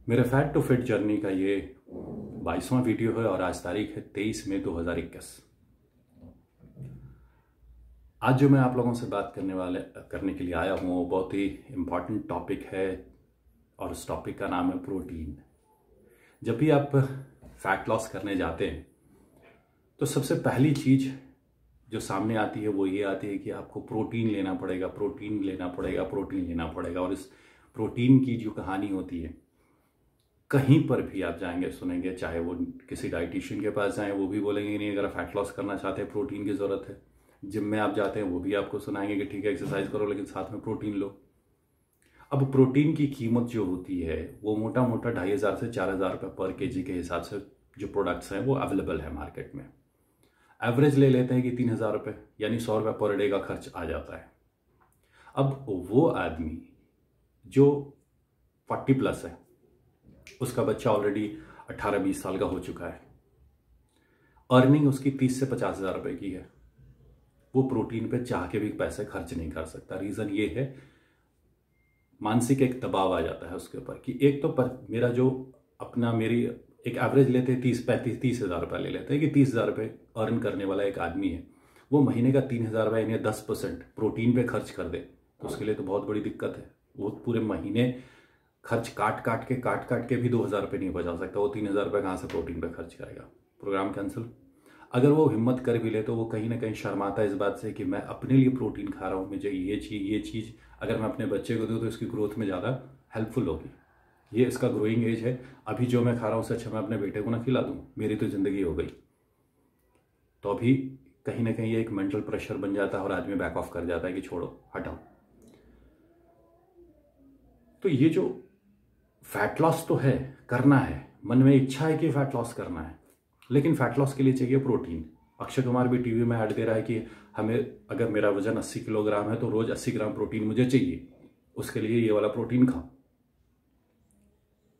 मेरे fat to fit journey का ये 22वां वीडियो है और आज तारीख है 23 मई 2021। आज जो मैं आप लोगों से बात करने के लिए आया हूँ वो बहुत ही इम्पॉर्टेंट टॉपिक है और उस टॉपिक का नाम है प्रोटीन। जब भी आप फैट लॉस करने जाते हैं तो सबसे पहली चीज़ जो सामने आती है वो ये आती है कि आपको प्रोटीन लेना पड़ेगा, प्रोटीन लेना पड़ेगा, प्रोटीन लेना पड़ेगा। और इस प्रोटीन की जो कहानी होती है, कहीं पर भी आप जाएंगे सुनेंगे, चाहे वो किसी डाइटिशियन के पास जाएं वो भी बोलेंगे नहीं, अगर फैट लॉस करना चाहते हैं प्रोटीन की ज़रूरत है। जिम में आप जाते हैं वो भी आपको सुनाएंगे कि ठीक है एक्सरसाइज करो लेकिन साथ में प्रोटीन लो। अब प्रोटीन की कीमत जो होती है वो मोटा मोटा 2500 से 4000 रुपये पर केजी के हिसाब से जो प्रोडक्ट्स हैं वो अवेलेबल है मार्केट में। एवरेज ले लेते हैं कि 3000 रुपये, यानी 100 रुपये पर डे का खर्च आ जाता है। अब वो आदमी जो 40 प्लस है, उसका बच्चा ऑलरेडी 18-20 साल का हो चुका है, अर्निंग उसकी 30 से 50 हज़ार रुपये की है, वो प्रोटीन पे चाह के भी पैसे खर्च नहीं कर सकता। रीज़न ये है, मानसिक एक दबाव आ जाता है उसके ऊपर कि एक तो मेरा जो मेरी एक एवरेज लेते हैं 30 हज़ार रुपये ले लेते हैं कि 30 हज़ार रुपये अर्न करने वाला एक आदमी है, वो महीने का 3000 रुपये यानी 10% प्रोटीन पे खर्च कर दे तो उसके लिए तो बहुत बड़ी दिक्कत है। वो पूरे महीने खर्च काट काट के भी 2000 रुपये नहीं बचा सकता, वो 3000 रुपये कहाँ से प्रोटीन पे खर्च करेगा। Program cancel. अगर वो हिम्मत कर भी ले तो वो कहीं ना कहीं शर्माता है इस बात से कि मैं अपने लिए प्रोटीन खा रहा हूँ, मुझे ये चीज़ अगर मैं अपने बच्चे को दूँ तो इसकी ग्रोथ में ज़्यादा हेल्पफुल होगी, ये इसका ग्रोइंग एज है, अभी जो मैं खा रहा हूँ उससे अच्छा मैं अपने बेटे को ना खिला दूँ, मेरी तो ज़िंदगी हो गई। तो अभी कहीं ना कहीं ये एक मेंटल प्रेशर बन जाता है और आदमी बैक ऑफ कर जाता है कि छोड़ो हटाओ। तो ये जो फैट लॉस तो है, करना है, मन में इच्छा है कि फैट लॉस करना है, लेकिन फैट लॉस के लिए चाहिए प्रोटीन। अक्षय कुमार भी टीवी में ऐड दे रहा है कि हमें अगर मेरा वजन 80 किलोग्राम है तो रोज 80 ग्राम प्रोटीन मुझे चाहिए, उसके लिए ये वाला प्रोटीन खाओ।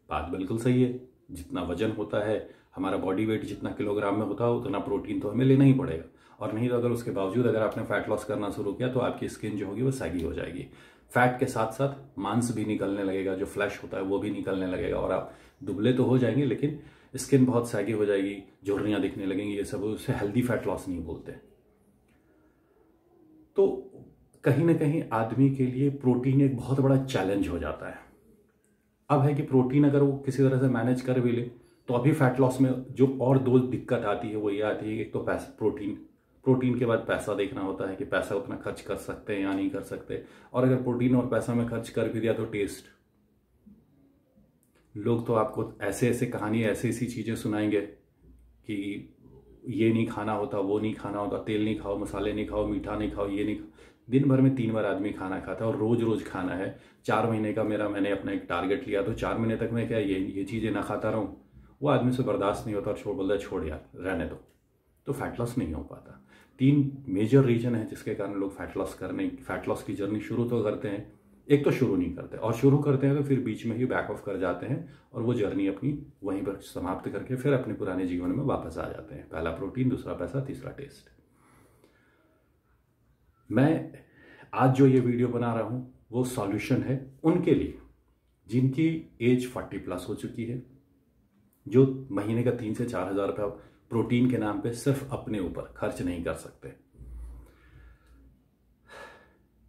बात बिल्कुल सही है, जितना वजन होता है, हमारा बॉडी वेट जितना किलोग्राम में होता है उतना प्रोटीन तो हमें लेना ही पड़ेगा। और नहीं तो अगर उसके बावजूद अगर आपने फैट लॉस करना शुरू किया तो आपकी स्किन जो होगी वो सैगी हो जाएगी, फैट के साथ साथ मांस भी निकलने लगेगा, जो फ्लैश होता है वो भी निकलने लगेगा और आप दुबले तो हो जाएंगे लेकिन स्किन बहुत सैगी हो जाएगी, झुर्रियां दिखने लगेंगी, ये सब उसे हेल्दी फैट लॉस नहीं बोलते। तो कहीं ना कहीं आदमी के लिए प्रोटीन एक बहुत बड़ा चैलेंज हो जाता है। अब है कि प्रोटीन अगर वो किसी तरह से मैनेज कर भी ले तो अभी फैट लॉस में जो और दो दिक्कत आती है वो ये आती है कि एक तो प्रोटीन के बाद पैसा देखना होता है कि पैसा उतना खर्च कर सकते हैं या नहीं कर सकते, और अगर प्रोटीन और पैसा में खर्च कर भी दिया तो टेस्ट। लोग तो आपको ऐसे कहानी ऐसी चीज़ें सुनाएंगे कि ये नहीं खाना होता, वो नहीं खाना होता, तेल नहीं खाओ, मसाले नहीं खाओ, मीठा नहीं खाओ, ये नहीं खाओ। दिन भर में 3 बार आदमी खाना खाता है और रोज खाना है। 4 महीने का मैंने अपना एक टारगेट लिया तो 4 महीने तक मैं क्या ये चीज़ें ना खाता रहूँ, वो आदमी से बर्दाश्त नहीं होता और बोलता है छोड़ यार रहने दो, तो फैट लॉस नहीं हो पाता। 3 मेजर रीजन है जिसके कारण लोग फैट लॉस की जर्नी शुरू तो करते हैं, एक तो शुरू नहीं करते, और शुरू करते हैं तो फिर बीच में ही बैक ऑफ कर जाते हैं और वो जर्नी अपनी वहीं पर समाप्त करके फिर अपने पुराने जीवन में वापस आ जाते हैं। पहला प्रोटीन, दूसरा पैसा, तीसरा टेस्ट। मैं आज जो ये वीडियो बना रहा हूँ वो सॉल्यूशन है उनके लिए जिनकी एज 40 प्लस हो चुकी है, जो महीने का 3 से 4 हज़ार रुपये प्रोटीन के नाम पे सिर्फ अपने ऊपर खर्च नहीं कर सकते।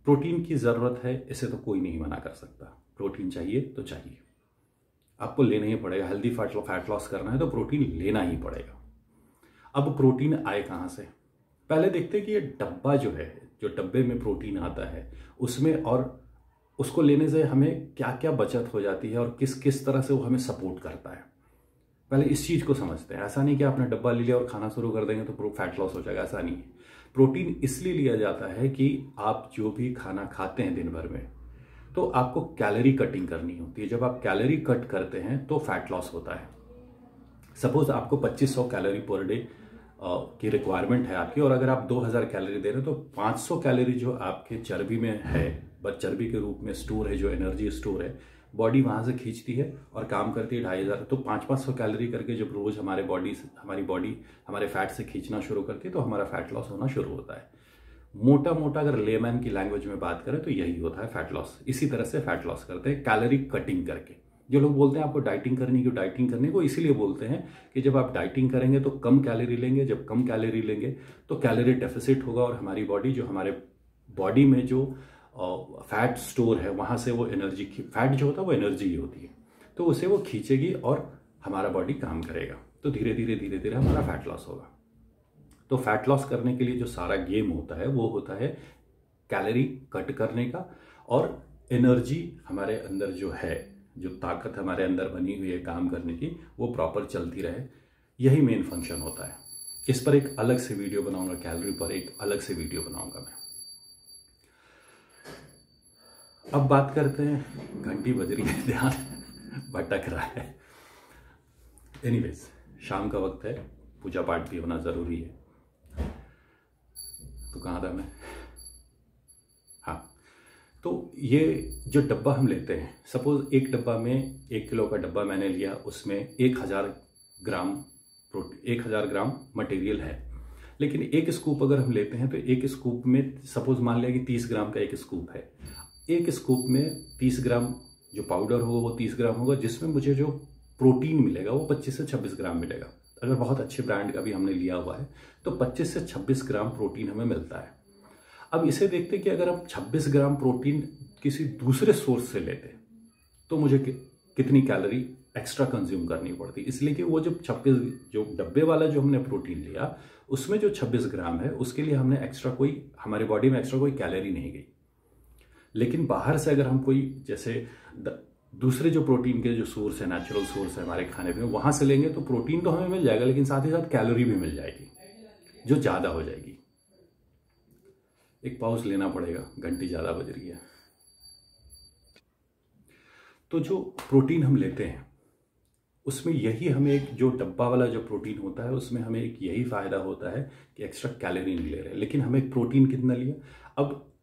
प्रोटीन की ज़रूरत है, इसे तो कोई नहीं मना कर सकता, प्रोटीन चाहिए तो चाहिए, आपको लेना ही पड़ेगा। हेल्दी फैट लॉस करना है तो प्रोटीन लेना ही पड़ेगा। अब प्रोटीन आए कहाँ से, पहले देखते हैं कि ये डब्बा जो है, जो डब्बे में प्रोटीन आता है उसमें, और उसको लेने से हमें क्या क्या बचत हो जाती है और किस किस तरह से वो हमें सपोर्ट करता है। पहले इस चीज़ को समझते हैं। ऐसा नहीं कि आपने डब्बा ले लिया और खाना शुरू कर देंगे तो फैट लॉस हो जाएगा, ऐसा नहीं है। प्रोटीन इसलिए लिया जाता है कि आप जो भी खाना खाते हैं दिन भर में तो आपको कैलोरी कटिंग करनी होती है। जब आप कैलोरी कट करते हैं तो फैट लॉस होता है। सपोज आपको 2500 कैलोरी पर डे की रिक्वायरमेंट है आपकी, और अगर आप 2000 कैलोरी दे रहे हैं तो 500 कैलोरी जो आपके चर्बी में है, बस चर्बी के रूप में स्टोर है, जो एनर्जी स्टोर है, बॉडी वहां से खींचती है और काम करती है 2500। तो 500 कैलोरी करके जब रोज हमारी बॉडी हमारे फैट से खींचना शुरू करती है तो हमारा फैट लॉस होना शुरू होता है। मोटा अगर लेमैन की लैंग्वेज में बात करें तो यही होता है फैट लॉस। इसी तरह से फैट लॉस करते हैं कैलोरी कटिंग करके। जो लोग बोलते हैं आपको डाइटिंग करने को इसीलिए बोलते हैं कि जब आप डाइटिंग करेंगे तो कम कैलोरी लेंगे, जब कम कैलोरी लेंगे तो कैलोरी डेफिसिट होगा और हमारी बॉडी, जो हमारे बॉडी में जो फैट स्टोर है वहाँ से वो एनर्जी, फैट जो होता है वो एनर्जी ही होती है, तो उसे वो खींचेगी और हमारा बॉडी काम करेगा, तो धीरे धीरे हमारा फैट लॉस होगा। तो फैट लॉस करने के लिए जो सारा गेम होता है वो होता है कैलोरी कट करने का, और एनर्जी हमारे अंदर जो है, जो ताकत हमारे अंदर बनी हुई है काम करने की, वो प्रॉपर चलती रहे, यही मेन फंक्शन होता है। इस पर एक अलग से वीडियो बनाऊंगा, कैलोरी पर एक अलग से वीडियो बनाऊंगा मैं। अब बात करते हैं, घंटी बज रही है, ध्यान भटक रहा है। एनीवेज, शाम का वक्त है, पूजा पाठ भी होना जरूरी है। तो कहाँ था मैं? हाँ, तो ये जो डब्बा हम लेते हैं, सपोज एक डब्बा में 1 किलो का डब्बा मैंने लिया, उसमें 1000 ग्राम प्रोटीन, 1000 ग्राम मटेरियल है, लेकिन एक स्कूप अगर हम लेते हैं तो एक स्कूप में, सपोज मान लिया कि 30 ग्राम का एक स्कूप है, एक स्कूप में 30 ग्राम जो पाउडर होगा वो 30 ग्राम होगा, जिसमें मुझे जो प्रोटीन मिलेगा वो 25 से 26 ग्राम मिलेगा। अगर बहुत अच्छे ब्रांड का भी हमने लिया हुआ है तो 25 से 26 ग्राम प्रोटीन हमें मिलता है। अब इसे देखते कि अगर हम 26 ग्राम प्रोटीन किसी दूसरे सोर्स से लेते तो मुझे कितनी कैलोरी एक्स्ट्रा कंज्यूम करनी पड़ती, इसलिए कि वो जब 26 जो डब्बे वाला जो हमने प्रोटीन लिया उसमें जो 26 ग्राम है उसके लिए हमने एक्स्ट्रा कोई, हमारी बॉडी में एक्स्ट्रा कोई कैलोरी नहीं गई। लेकिन बाहर से अगर हम कोई जैसे दूसरे जो प्रोटीन के जो सोर्स है, नेचुरल सोर्स है हमारे खाने में, वहां से लेंगे तो प्रोटीन तो हमें मिल जाएगा, लेकिन साथ ही साथ कैलोरी भी मिल जाएगी जो ज्यादा हो जाएगी। एक पॉज लेना पड़ेगा, घंटी ज्यादा बज रही है। तो जो प्रोटीन हम लेते हैं उसमें यही हमें एक, जो डब्बा वाला जो प्रोटीन होता है उसमें हमें एक यही फायदा होता है कि एक्स्ट्रा कैलोरी नहीं ले रहे, लेकिन हमें प्रोटीन कितना लिया। अब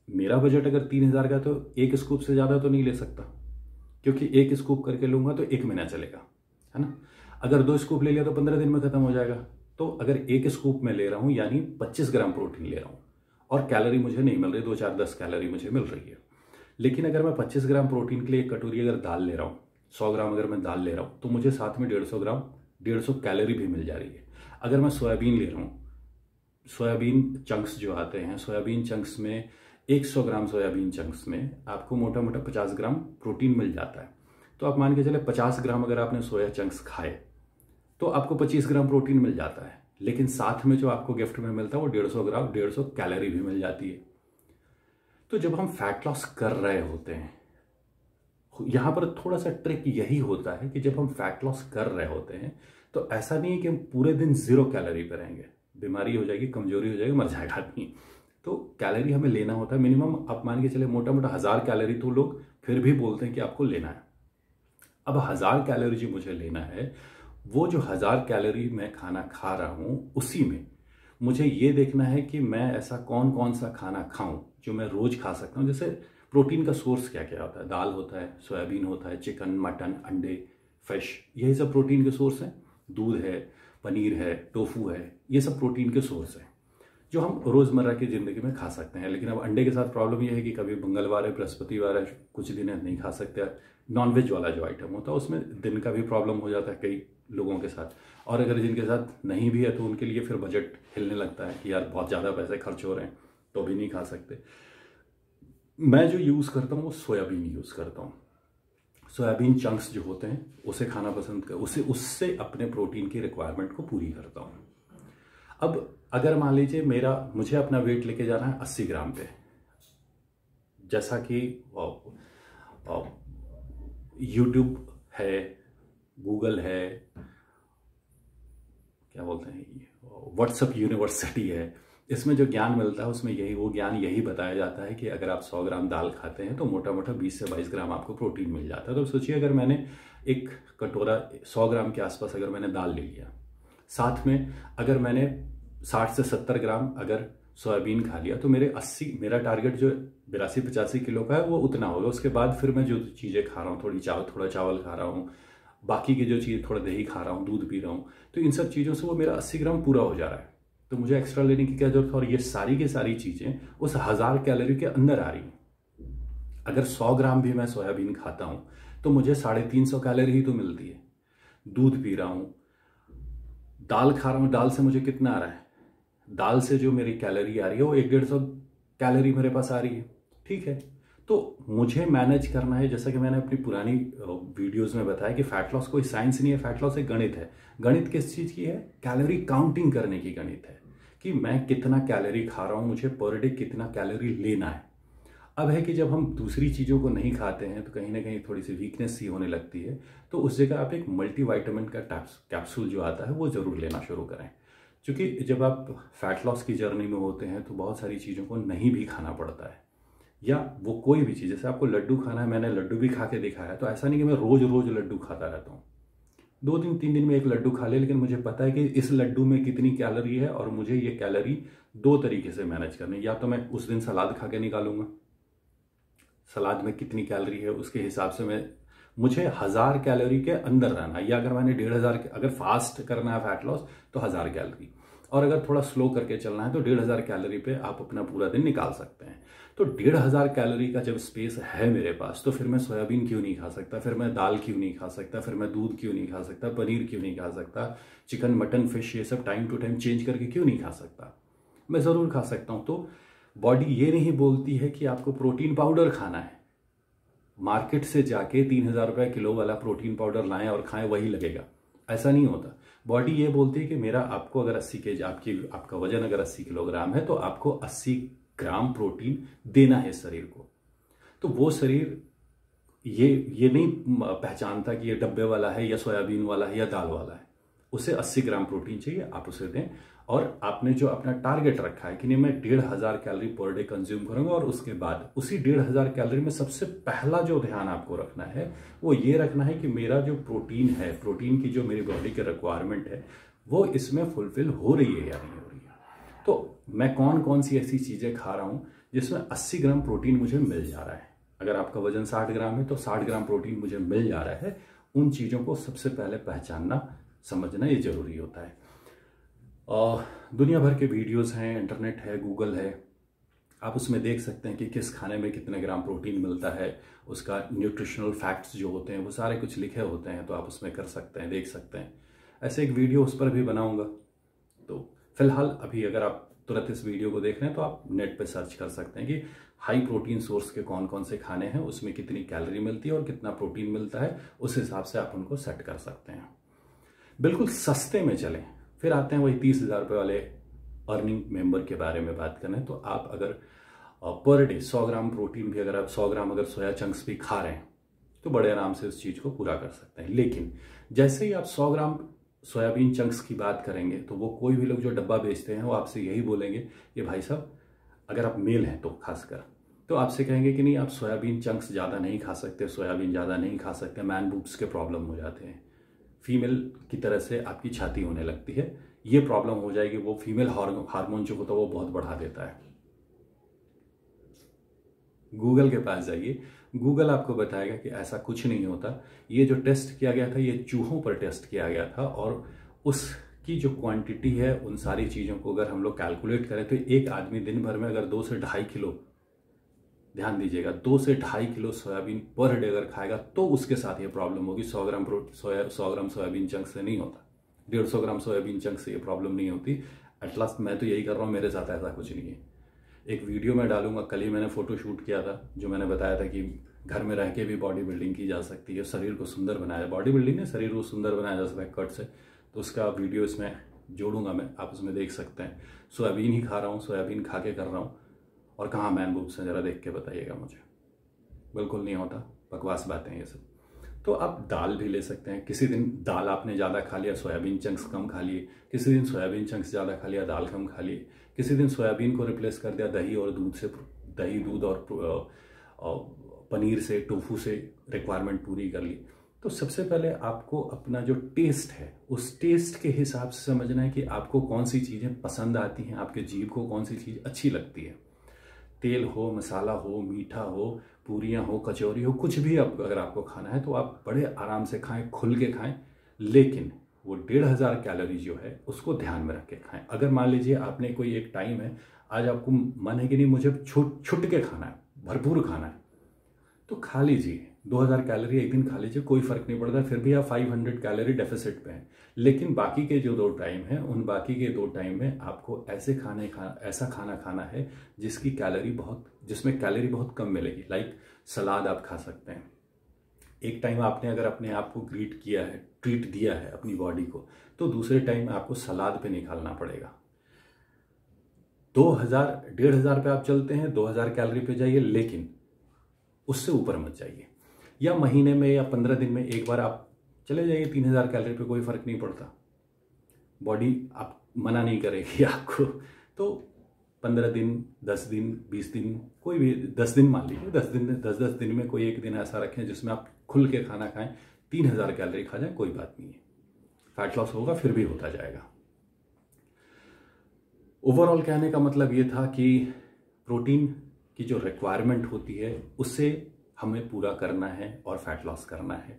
मेरा बजट अगर 3000 का, तो एक स्कूप से ज्यादा तो नहीं ले सकता, क्योंकि एक स्कूप करके लूंगा तो 1 महीना चलेगा, है ना। अगर 2 स्कूप ले लिया तो 15 दिन में खत्म हो जाएगा। तो अगर एक स्कूप में ले रहा हूं यानी 25 ग्राम प्रोटीन ले रहा हूं और कैलोरी मुझे नहीं मिल रही, 2 4 10 कैलोरी मुझे मिल रही है। लेकिन अगर मैं 25 ग्राम प्रोटीन के लिए एक कटोरी अगर दाल ले रहा हूँ, 100 ग्राम अगर मैं दाल ले रहा हूँ, तो मुझे साथ में 150 कैलोरी भी मिल जा रही है। अगर मैं सोयाबीन ले रहा हूँ, सोयाबीन चंक्स जो आते हैं, सोयाबीन चंक्स में 100 ग्राम सोयाबीन चंक्स में आपको मोटा मोटा 50 ग्राम प्रोटीन मिल जाता है। तो आप मान के चले 50 ग्राम अगर आपने सोया चंक्स खाए तो आपको 25 ग्राम प्रोटीन मिल जाता है, लेकिन साथ में जो आपको गिफ्ट में मिलता है वो 150 कैलोरी भी मिल जाती है। तो जब हम फैट लॉस कर रहे होते हैं, यहां पर थोड़ा सा ट्रिक यही होता है कि जब हम फैट लॉस कर रहे होते हैं तो ऐसा नहीं है कि हम पूरे दिन 0 कैलोरी पे रहेंगे, बीमारी हो जाएगी, कमजोरी हो जाएगी, मर जाएगा आदमी। तो कैलोरी हमें लेना होता है मिनिमम, आप मान के चले मोटा मोटा 1000 कैलोरी तो लोग फिर भी बोलते हैं कि आपको लेना है। अब 1000 कैलोरी जो मुझे लेना है, वो जो 1000 कैलोरी मैं खाना खा रहा हूं उसी में मुझे ये देखना है कि मैं ऐसा कौन कौन सा खाना खाऊं जो मैं रोज खा सकता हूं। जैसे प्रोटीन का सोर्स क्या क्या होता है, दाल होता है, सोयाबीन होता है, चिकन, मटन, अंडे, फिश, यही सब प्रोटीन के सोर्स हैं। दूध है, पनीर है, टोफू है, ये सब प्रोटीन के सोर्स हैं जो हम रोजमर्रा की जिंदगी में खा सकते हैं। लेकिन अब अंडे के साथ प्रॉब्लम यह है कि कभी मंगलवार है, बृहस्पतिवार है, कुछ दिन नहीं खा सकते। नॉनवेज वाला जो आइटम होता है उसमें दिन का भी प्रॉब्लम हो जाता है कई लोगों के साथ, और अगर जिनके साथ नहीं भी है तो उनके लिए फिर बजट हिलने लगता है कि यार बहुत ज़्यादा पैसे खर्च हो रहे हैं तो भी नहीं खा सकते। मैं जो यूज़ करता हूँ वो सोयाबीन यूज़ करता हूँ। सोयाबीन चंक्स जो होते हैं उसे खाना पसंद कर, उससे अपने प्रोटीन की रिक्वायरमेंट को पूरी करता हूँ। अब अगर मान लीजिए मुझे अपना वेट लेके जाना है 80 ग्राम पे, जैसा कि यूट्यूब है, गूगल है, क्या बोलते हैं, व्हाट्सएप यूनिवर्सिटी है, इसमें जो ज्ञान मिलता है उसमें वो ज्ञान यही बताया जाता है कि अगर आप 100 ग्राम दाल खाते हैं तो मोटा मोटा 20 से 22 ग्राम आपको प्रोटीन मिल जाता है। तो सोचिए अगर मैंने एक कटोरा 100 ग्राम के आसपास अगर मैंने दाल ले लिया, साथ में अगर मैंने 60 से 70 ग्राम अगर सोयाबीन खा लिया, तो मेरा टारगेट जो 82-85 किलो का है वो उतना होगा। उसके बाद फिर मैं जो चीज़ें खा रहा हूँ, थोड़ा चावल खा रहा हूँ, बाकी की जो चीज़, थोड़ा दही खा रहा हूँ, दूध पी रहा हूँ, तो इन सब चीज़ों से वो मेरा 80 ग्राम पूरा हो जा रहा है। तो मुझे एक्स्ट्रा लेने की क्या जरूरत है? और ये सारी की सारी चीज़ें उस 1000 कैलोरी के अंदर आ रही हैं। अगर 100 ग्राम भी मैं सोयाबीन खाता हूँ तो मुझे 350 कैलोरी ही तो मिलती है। दूध पी रहा हूँ, दाल खा रहा हूँ, दाल से मुझे कितना आ रहा है, दाल से जो मेरी कैलोरी आ रही है वो 150 कैलोरी मेरे पास आ रही है। ठीक है, तो मुझे मैनेज करना है, जैसा कि मैंने अपनी पुरानी वीडियोस में बताया कि फैट लॉस कोई साइंस नहीं है, फैट लॉस एक गणित है। गणित किस चीज़ की है? कैलोरी काउंटिंग करने की गणित है कि मैं कितना कैलोरी खा रहा हूँ, मुझे पर डे कितना कैलोरी लेना है। अब है कि जब हम दूसरी चीज़ों को नहीं खाते हैं तो कहीं ना कहीं थोड़ी सी वीकनेस सी होने लगती है, तो उस जगह आप एक मल्टीविटामिन का कैप्सूल जो आता है वो ज़रूर लेना शुरू करें। क्योंकि जब आप फैट लॉस की जर्नी में होते हैं तो बहुत सारी चीज़ों को नहीं भी खाना पड़ता है, या वो कोई भी चीज़, जैसे आपको लड्डू खाना है, मैंने लड्डू भी खा के दिखाया है, तो ऐसा नहीं कि मैं रोज़ रोज़ लड्डू खाता रहता हूँ। 2 दिन 3 दिन में एक लड्डू खा ले, लेकिन मुझे पता है कि इस लड्डू में कितनी कैलोरी है और मुझे ये कैलोरी 2 तरीके से मैनेज करनी। या तो मैं उस दिन सलाद खा के निकालूंगा, सलाद में कितनी कैलोरी है उसके हिसाब से मुझे 1000 कैलोरी के अंदर रहना, या अगर मैंने 1500, अगर फास्ट करना है फैट लॉस तो 1000 कैलोरी, और अगर थोड़ा स्लो करके चलना है तो 1500 कैलोरी पे आप अपना पूरा दिन निकाल सकते हैं। तो 1500 कैलोरी का जब स्पेस है मेरे पास, तो फिर मैं सोयाबीन क्यों नहीं खा सकता, फिर मैं दाल क्यों नहीं खा सकता, फिर मैं दूध क्यों नहीं खा सकता, पनीर क्यों नहीं खा सकता, चिकन मटन फिश ये सब टाइम टू टाइम चेंज करके क्यों नहीं खा सकता? मैं ज़रूर खा सकता हूँ। तो बॉडी ये नहीं बोलती है कि आपको प्रोटीन पाउडर खाना है, मार्केट से जाके 3000 रुपये किलो वाला प्रोटीन पाउडर लाएं और खाएं वही लगेगा, ऐसा नहीं होता। बॉडी ये बोलती है कि मेरा आपको अगर 80 केजी आपका वजन अगर 80 किलोग्राम है तो आपको 80 ग्राम प्रोटीन देना है शरीर को। तो वो शरीर ये नहीं पहचानता कि ये डब्बे वाला है या सोयाबीन वाला है या दाल वाला है, उसे 80 ग्राम प्रोटीन चाहिए, आप उसे दें। और आपने जो अपना टारगेट रखा है कि नहीं मैं 1500 कैलोरी पर डे कंज्यूम करूंगा, और उसके बाद उसी 1500 कैलोरी में सबसे पहला जो ध्यान आपको रखना है वो ये रखना है कि मेरा जो प्रोटीन है, प्रोटीन की जो मेरी बॉडी की रिक्वायरमेंट है वो इसमें फुलफिल हो रही है या नहीं हो रही है। तो मैं कौन कौन सी ऐसी चीज़ें खा रहा हूँ जिसमें 80 ग्राम प्रोटीन मुझे मिल जा रहा है। अगर आपका वजन 60 ग्राम है तो 60 ग्राम प्रोटीन मुझे मिल जा रहा है। उन चीज़ों को सबसे पहले पहचानना, समझना ये जरूरी होता है। दुनिया भर के वीडियोस हैं, इंटरनेट है, गूगल है, आप उसमें देख सकते हैं कि किस खाने में कितने ग्राम प्रोटीन मिलता है, उसका न्यूट्रिशनल फैक्ट्स जो होते हैं वो सारे कुछ लिखे होते हैं, तो आप उसमें कर सकते हैं, देख सकते हैं। ऐसे एक वीडियो उस पर भी बनाऊंगा। तो फिलहाल अभी अगर आप तुरंत इस वीडियो को देख रहे हैं तो आप नेट पे सर्च कर सकते हैं कि हाई प्रोटीन सोर्स के कौन कौन से खाने हैं, उसमें कितनी कैलोरी मिलती है और कितना प्रोटीन मिलता है, उस हिसाब से आप उनको सेट कर सकते हैं। बिल्कुल सस्ते में चलें। फिर आते हैं वही 30,000 रुपये वाले अर्निंग मेंबर के बारे में बात करें, तो आप अगर पर डे 100 ग्राम प्रोटीन भी, अगर आप 100 ग्राम अगर सोया चंक्स भी खा रहे हैं तो बड़े आराम से उस चीज़ को पूरा कर सकते हैं। लेकिन जैसे ही आप 100 ग्राम सोयाबीन चंक्स की बात करेंगे तो वो कोई भी लोग जो डब्बा बेचते हैं वो आपसे यही बोलेंगे कि भाई साहब, अगर आप मेल हैं तो खासकर, तो आपसे कहेंगे कि नहीं आप सोयाबीन चंक्स ज़्यादा नहीं खा सकते, सोयाबीन ज़्यादा नहीं खा सकते, मैन बूब्स के प्रॉब्लम हो जाते हैं, फीमेल की तरह से आपकी छाती होने लगती है, ये प्रॉब्लम हो जाएगी, वो फीमेल हार्मोन जो होता है वो बहुत बढ़ा देता है। गूगल के पास जाइए, गूगल आपको बताएगा कि ऐसा कुछ नहीं होता। ये जो टेस्ट किया गया था ये चूहों पर टेस्ट किया गया था, और उसकी जो क्वांटिटी है उन सारी चीज़ों को अगर हम लोग कैलकुलेट करें तो एक आदमी दिन भर में अगर 2 से 2.5 किलो, ध्यान दीजिएगा, 2 से 2.5 किलो सोयाबीन पर डे अगर खाएगा तो उसके साथ ये प्रॉब्लम होगी। 100 ग्राम सोयाबीन चंक से नहीं होता, 150 ग्राम सोयाबीन चंक से ये प्रॉब्लम नहीं होती। एट लास्ट मैं तो यही कर रहा हूँ, मेरे साथ ऐसा कुछ नहीं है। एक वीडियो में डालूंगा, कल ही मैंने फोटो शूट किया था जो मैंने बताया था कि घर में रह के भी बॉडी बिल्डिंग की जा सकती है, शरीर को सुंदर बनाया, बॉडी बिल्डिंग ने शरीर को सुंदर बनाया जा सकता है कट से, तो उसका वीडियो इसमें जोड़ूंगा मैं, आप उसमें देख सकते हैं। सोयाबीन ही खा रहा हूँ, सोयाबीन खा के कर रहा हूँ, और कहाँ मैन बूब्स हैं जरा देख के बताइएगा मुझे। बिल्कुल नहीं होता, बकवास बातें ये सब। तो आप दाल भी ले सकते हैं, किसी दिन दाल आपने ज़्यादा खा लिया, सोयाबीन चंक्स कम खा लिए, किसी दिन सोयाबीन चंक्स ज़्यादा खा लिया, दाल कम खा लिए, किसी दिन सोयाबीन को रिप्लेस कर दिया दही और दूध से, दही दूध और पनीर से, टोफू से रिक्वायरमेंट पूरी कर ली। तो सबसे पहले आपको अपना जो टेस्ट है उस टेस्ट के हिसाब से समझना है कि आपको कौन सी चीज़ें पसंद आती हैं, आपके जीभ को कौन सी चीज़ अच्छी लगती है। तेल हो, मसाला हो, मीठा हो, पूरियाँ हो, कचौरी हो, कुछ भी अगर आपको खाना है तो आप बड़े आराम से खाएं, खुल के खाएं, लेकिन वो 1500 कैलोरी जो है उसको ध्यान में रख के खाएं। अगर मान लीजिए आपने कोई एक टाइम है, आज आपको मन है कि नहीं मुझे छुट के खाना है, भरपूर खाना है, तो खा लीजिए, 2000 कैलोरी एक दिन खा लीजिए, कोई फर्क नहीं पड़ता, फिर भी आप 500 कैलोरी डेफिसिट पे हैं। लेकिन बाकी के जो 2 टाइम हैं, उन बाकी के 2 टाइम में आपको ऐसा खाना खाना है जिसमें कैलोरी बहुत कम मिलेगी। लाइक सलाद आप खा सकते हैं। एक टाइम आपने अगर अपने आप को ट्रीट दिया है अपनी बॉडी को, तो दूसरे टाइम में आपको सलाद पे निकालना पड़ेगा। 1500 पे आप चलते हैं, 2000 कैलोरी पे जाइए, लेकिन उससे ऊपर मत जाइए। या महीने में या 15 दिन में एक बार आप चले जाइए 3000 कैलोरी पे, कोई फर्क नहीं पड़ता, बॉडी आप मना नहीं करेगी आपको। तो 15 दिन, 10 दिन, 20 दिन, कोई भी 10 दिन मान लीजिए, 10 दिन में कोई एक दिन ऐसा रखें जिसमें आप खुल के खाना खाएं, 3000 कैलोरी खा जाए, कोई बात नहीं है, फैट लॉस होगा, फिर भी होता जाएगा। ओवरऑल कहने का मतलब ये था कि प्रोटीन की जो रिक्वायरमेंट होती है उससे हमें पूरा करना है और फैट लॉस करना है।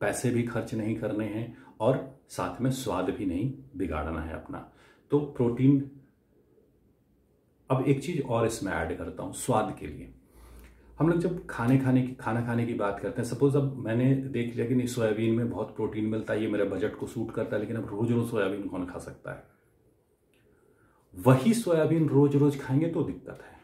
पैसे भी खर्च नहीं करने हैं और साथ में स्वाद भी नहीं बिगाड़ना है अपना। तो प्रोटीन, अब एक चीज और इसमें ऐड करता हूं स्वाद के लिए। हम लोग जब खाना खाने की बात करते हैं, सपोज अब मैंने देख लिया कि नहीं सोयाबीन में बहुत प्रोटीन मिलता है, ये मेरे बजट को सूट करता है, लेकिन अब रोज रोज सोयाबीन कौन खा सकता है? वही सोयाबीन रोज रोज खाएंगे तो दिक्कत है।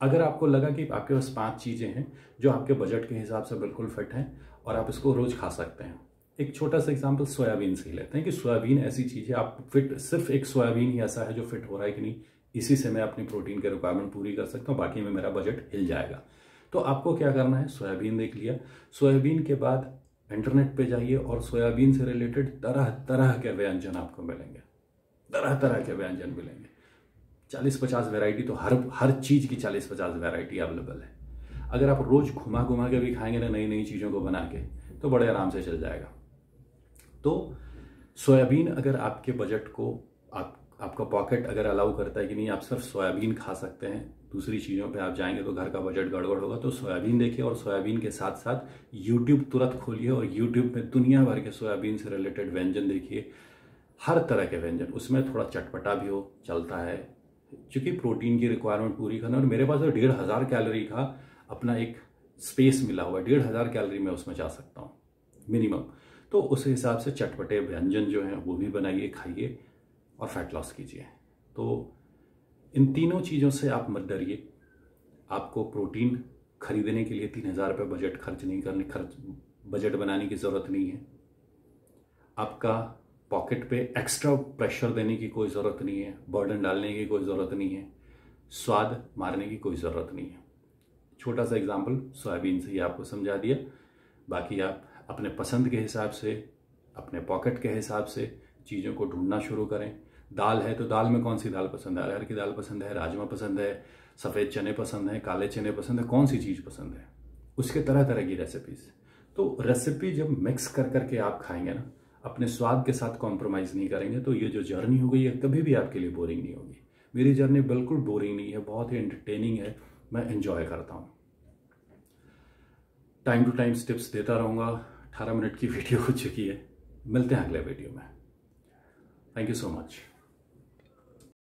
अगर आपको लगा कि आपके पास 5 चीजें हैं जो आपके बजट के हिसाब से बिल्कुल फिट हैं और आप इसको रोज खा सकते हैं। एक छोटा सा एग्जांपल सोयाबीन से ही लेते हैं कि सोयाबीन ऐसी चीज है, आप सिर्फ एक सोयाबीन ही ऐसा है जो फिट हो रहा है कि नहीं, इसी से मैं अपनी प्रोटीन के रिक्वायरमेंट पूरी कर सकता हूँ, बाकी में मेरा बजट हिल जाएगा। तो आपको क्या करना है, सोयाबीन देख लिया, सोयाबीन के बाद इंटरनेट पे जाइए और सोयाबीन से रिलेटेड तरह तरह के व्यंजन आपको मिलेंगे, तरह तरह के व्यंजन मिलेंगे। 40-50 वैरायटी, तो हर चीज की 40-50 वैरायटी अवेलेबल है। अगर आप रोज घुमा घुमा के भी खाएंगे ना नई नई चीजों को बना के, तो बड़े आराम से चल जाएगा। तो सोयाबीन अगर आपके बजट को आपका पॉकेट अगर अलाउ करता है कि नहीं आप सिर्फ सोयाबीन खा सकते हैं, दूसरी चीज़ों पे आप जाएंगे तो घर का बजट गड़बड़ होगा, तो सोयाबीन देखिए। और सोयाबीन के साथ साथ यूट्यूब तुरंत खोलिए और यूट्यूब में दुनिया भर के सोयाबीन से रिलेटेड व्यंजन देखिए, हर तरह के व्यंजन। उसमें थोड़ा चटपटा भी हो चलता है, क्योंकि प्रोटीन की रिक्वायरमेंट पूरी करना। और मेरे पास तो 1500 कैलोरी का अपना एक स्पेस मिला हुआ है, 1500 कैलोरी में उसमें जा सकता हूँ मिनिमम। तो उस हिसाब से चटपटे व्यंजन जो हैं वो भी बनाइए, खाइए और फैट लॉस कीजिए। तो इन तीनों चीज़ों से आप मत डरिए। आपको प्रोटीन खरीदने के लिए 3000 रुपये बजट बनाने की ज़रूरत नहीं है। आपका पॉकेट पे एक्स्ट्रा प्रेशर देने की कोई ज़रूरत नहीं है, बर्डन डालने की कोई ज़रूरत नहीं है, स्वाद मारने की कोई ज़रूरत नहीं है। छोटा सा एग्जाम्पल सोयाबीन से ही आपको समझा दिया। बाकी आप अपने पसंद के हिसाब से, अपने पॉकेट के हिसाब से चीज़ों को ढूंढना शुरू करें। दाल है तो दाल में कौन सी दाल पसंद है? अरहर की दाल पसंद है, राजमा पसंद है, सफ़ेद चने पसंद है, काले चने पसंद है, कौन सी चीज़ पसंद है? उसके तरह तरह की रेसिपीज़। तो रेसिपी जब मिक्स कर करके आप खाएंगे ना, अपने स्वाद के साथ कॉम्प्रोमाइज़ नहीं करेंगे, तो ये जो जर्नी होगी ये कभी भी आपके लिए बोरिंग नहीं होगी। मेरी जर्नी बिल्कुल बोरिंग नहीं है, बहुत ही एंटरटेनिंग है, मैं एंजॉय करता हूँ। टाइम टू टाइम टिप्स देता रहूँगा। 18 मिनट की वीडियो हो चुकी है, मिलते हैं अगले वीडियो में। Thank you so much.